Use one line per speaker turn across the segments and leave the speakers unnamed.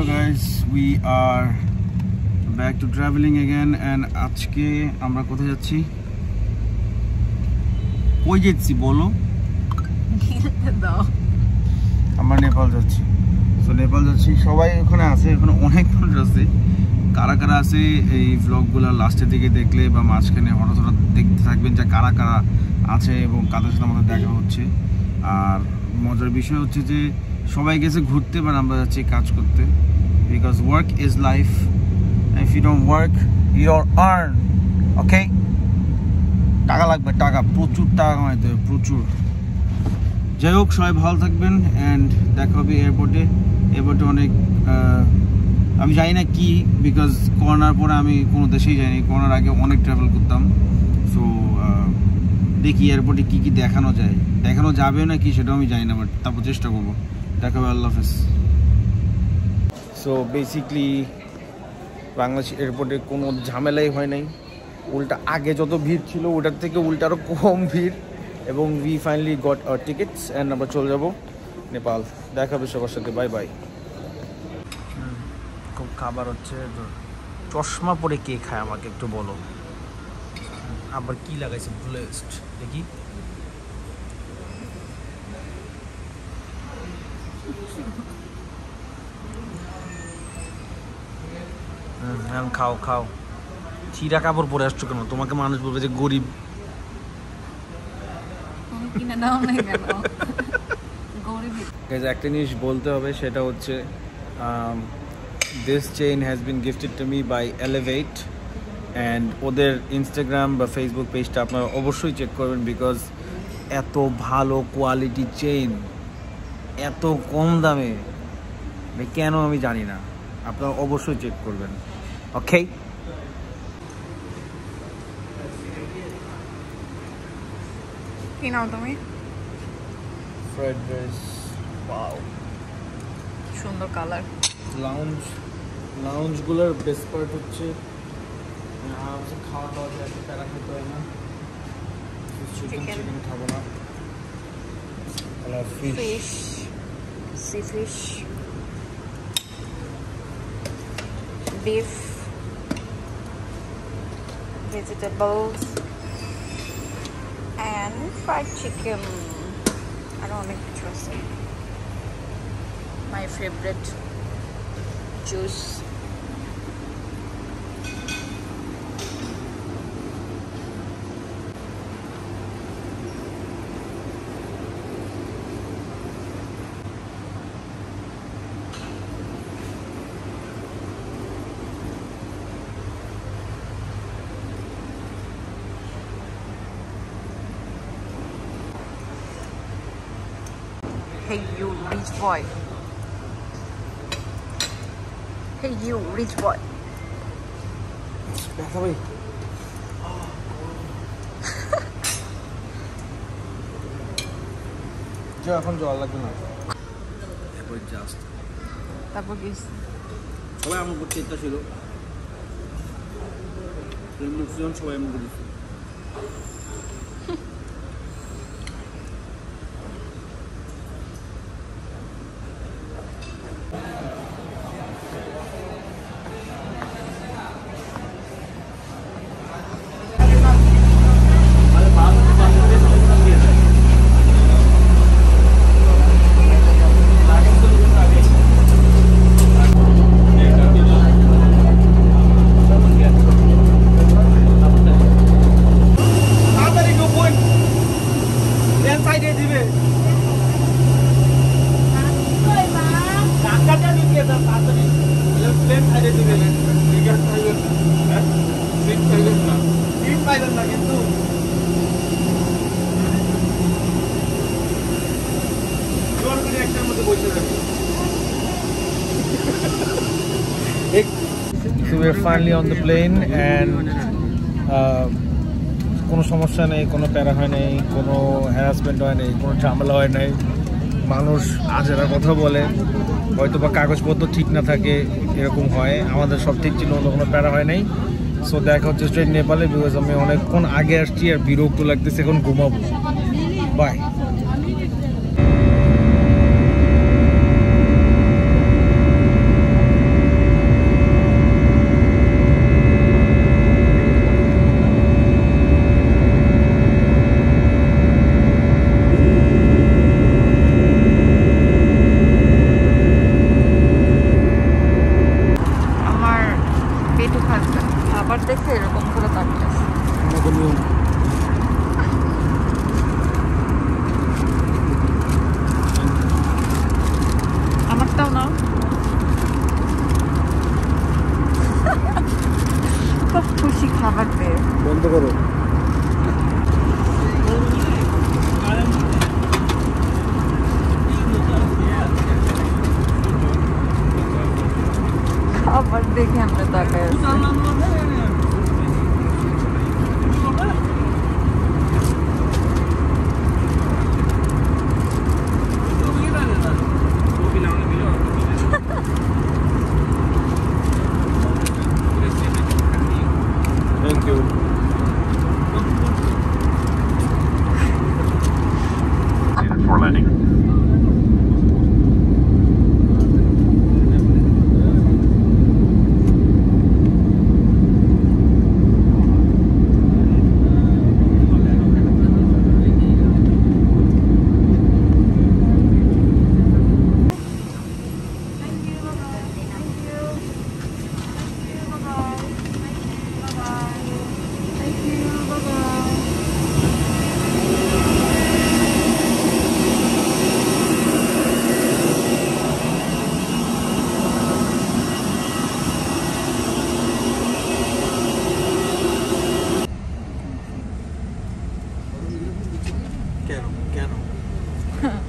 guys, we are back to traveling again and আজকে আমরা কোথায় যাচ্ছি? কই যাচ্ছি বলো? আমরা নেপাল যাচ্ছি। সো নেপাল যাচ্ছি, সবাই ওখানে আছে, ওখানে অনেক মানুষ আছে। কারা কারা আছে এই ব্লগগুলো লাস্টের দিকে দেখলে বা মাঝখানে হঠাৎ হঠাৎ দেখতে থাকবেন যে কারা কারা আছে এবং কাদের সাথে আমাদের দেখা হচ্ছে। আর মজার বিষয় হচ্ছে যে সবাই গেছে ঘুরতে, বাট আমরা যাচ্ছি কাজ করতে। Because work is life, if you don't work you don't earn. Okay, টাকা লাগবে, টাকা প্রচুর টাকা কামাইতে হবে, প্রচুর। যাই হোক, সবাই ভালো থাকবেন অ্যান্ড দেখা হবে এয়ারপোর্টে। এয়ারপোর্টে অনেক আমি জানি না কি, বিকজ করোনার পরে আমি কোনো দেশেই যাইনি। করোনার আগে অনেক ট্রাভেল করতাম। সো দেখি এয়ারপোর্টে কী কী দেখানো যায়, দেখানো যাবে না কি সেটাও আমি জানি না, বাট তারপর চেষ্টা করবো। দেখা হবে, আল্লাহ হাফেজ। সো বেসিকলি বাংলাদেশ এয়ারপোর্টে কোনো ঝামেলাই হয় নাই, উল্টা আগে যত ভিড় ছিল ওটার থেকে উল্টা আরও কম ভিড়, এবং we finally goat hour tickets and আমরা চলে যাবো নেপাল। দেখা হবে সবার সাথে, বাই বাই। খুব খাবার হচ্ছে, চশমা পরে কে খায় আমাকে একটু বলো। আবার কি লাগাইছে ব্লেস্ট, দেখি। খাও খাও, ছিঁড়া কাপড় পরে আসছো কেন? তোমাকে মানুষ বলবে যে গরিব। একটা জিনিস বলতে হবে, সেটা হচ্ছে this chain has been gifted to me by Elevate, and ওদের ইনস্টাগ্রাম বা ফেসবুক পেজটা আপনারা অবশ্যই চেক করবেন, বিকজ এত ভালো কোয়ালিটি চেইন এত কম দামে কেন আমি জানি না, আপনারা অবশ্যই চেক করবেন। ওকে,
কি নাও তুমি?
Fried rice. ওয়াও,
সুন্দর কালার।
লাউঞ্জগুলোর বেস্ট পার্ট হচ্ছে খাওয়া দাওয়া যায়, প্যারা খেতে হয় না। চিকেন খাবো না, fish,
C fish, beef, vegetables, and fried chicken. I don't like juice. My favorite juice. Hey you rich boy. Hey you rich boy.
দেখা ভাই, এখন জল লাগবে না। জাস্ট
তারপর কি
সবাই আমার করতে ইচ্ছা ছিল, সবাই আমার করছে। So we are finally on the plane and কোনো সমস্যা নেই, কোনো প্যারা হয় নাই, কোনো হ্যারাসমেন্ট হয় নাই, কোনো ঝামেলা হয় নাই। মানুষ আজেরা কথা বলে, হয়তো বা কাগজপত্র ঠিক না থাকে, এরকম হয়। আমাদের সব ঠিক ছিল, কোনো প্যারা হয় নাই। সো দেখা হচ্ছে স্ট্রেট নেপালে, বিকজ আমি অনেকক্ষণ আগে আসছি আর বিরক্ত লাগতেছে, এখন ঘুমাবো। বাই।
আবার দেখি আমরা তাকায় আছে।
Thank you.
For landing.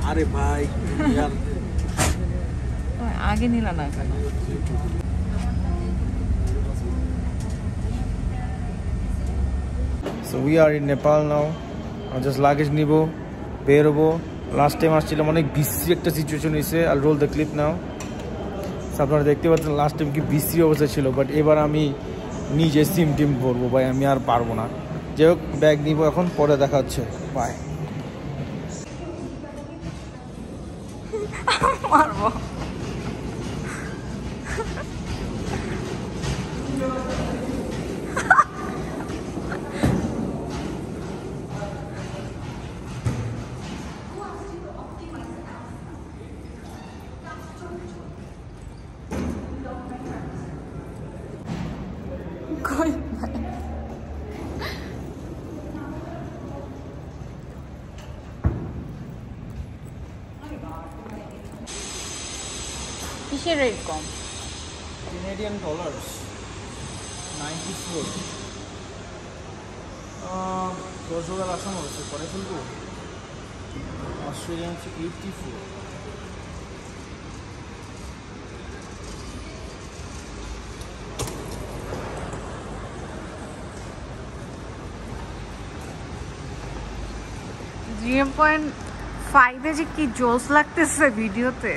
আরে ভাই
আগে নিলা না কেন?
So we are in Nepal now. I just luggage নিব, বের হবো। লাস্ট টাইম আসছিলাম অনেক বিশ্রী একটা সিচুয়েশন হয়েছে। I'll roll the clip now. আপনারা দেখতে পাচ্ছেন লাস্ট টাইম কি বিশ্রী অবস্থা ছিল, বাট এবার আমি নিজে সিম টিম ভরবো ভাই, আমি আর পারবো না। যাই হোক ব্যাগ নিব এখন, পরে দেখা হচ্ছে, বাই।
মারবো। কই কিসের রেট কম?
Canadian dollars 94 $10,000 আসানো হচ্ছে, পরে ফেলবো। অস্ট্রেলিয়ান হচ্ছে 84।
.5 যে কি জোস লাগতেছে ভিডিওতে।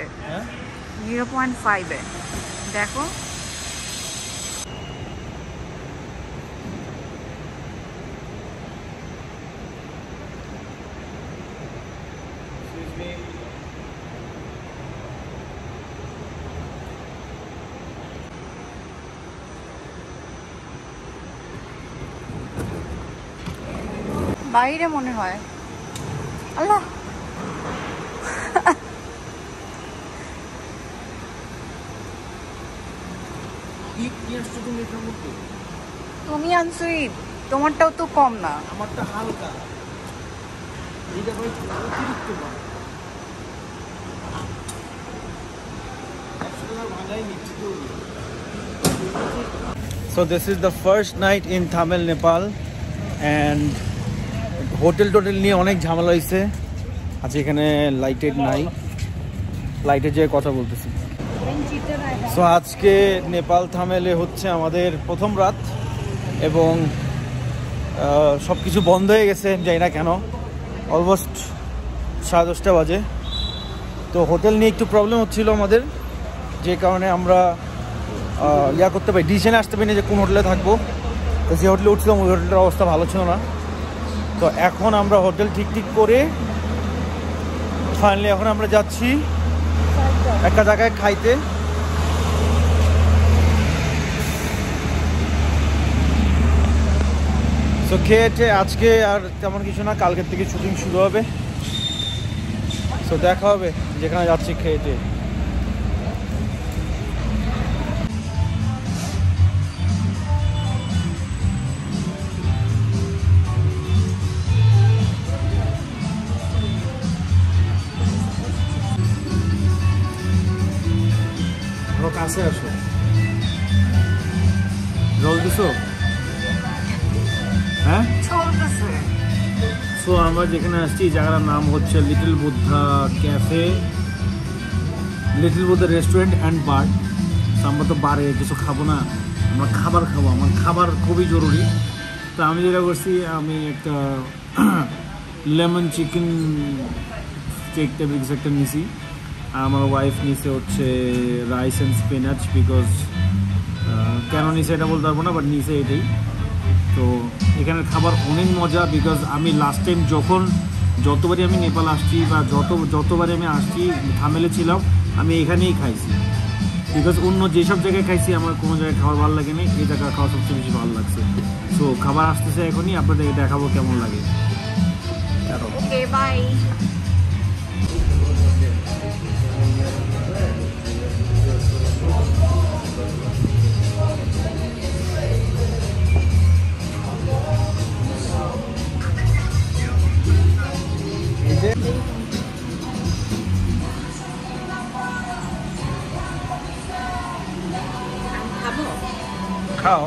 0.5 দেখো। বাইরে মনে হয়। আল্লাহ তুমি আনছো ঈদ, তোমারটাও তো কম না।
আমারটা হালকা, এইটা ভাই অতিরিক্ত না। So this is the first night in Thamel, Nepal, and hotel টোটেল নিয়ে অনেক ঝামেলা হয়েছে। আজ এখানে লাইটেড নাই, লাইটে যেয়ে কথা বলতেছি। সো আজকে নেপাল থামেলে হচ্ছে আমাদের প্রথম রাত, এবং সব কিছু বন্ধ হয়ে গেছে, জানি না কেন। অলমোস্ট 10:30 বাজে। তো হোটেল নিয়ে একটু প্রবলেম হচ্ছিল আমাদের, যে কারণে আমরা করতে পারি, ডিসিশনে আসতে পারি না যে কোন হোটেলে থাকবো। তো যে হোটেলে উঠছিলাম ওই হোটেলের অবস্থা ভালো ছিল না। তো এখন আমরা হোটেল ঠিক করে ফাইনালি এখন আমরা যাচ্ছি একটা জায়গায় খাইতে। তো খেয়েছে আজকে আর তেমন কিছু না, কালকের থেকে শুটিং শুরু হবে। তো দেখা হবে যেখানে যাচ্ছি খেয়েছে। কাছে আসো, রোল দিছো? হ্যাঁ
চলতেছে।
সো আমরা যেখানে আসছি জায়গাটার নাম হচ্ছে little Buddha cafe, little Buddha restaurant and bar.
তো আমরা তো বারে কিছু খাবো না, আমরা খাবার খাবো, আমার খাবার খুবই জরুরি। তো আমি যেটা করছি, আমি একটা লেমন চিকেন স্টেক টাইপের কিছু একটা নিছি, আর আমার ওয়াইফ নিছে হচ্ছে রাইস অ্যান্ড স্পিনাচ, বিকজ কেন নিছে এটা বলতে পারবো না, বাট নিছে এটাই। তো এখানের খাবার অনেক মজা, বিকজ আমি লাস্ট টাইম যতবারই আমি নেপাল আসছি বা যতবারই আমি আসছি থামেলে ছিলাম, আমি এখানেই খাইছি। বিকজ অন্য যেসব জায়গায় খাইছি আমার কোনো জায়গায় খাবার ভালো লাগে না, এই জায়গায় খাওয়া সবচেয়ে বেশি ভালো লাগছে। সো খাবার আসতেছে এখনই, আপনাদেরকে দেখাবো কেমন লাগে।
Okay bye.
খাও।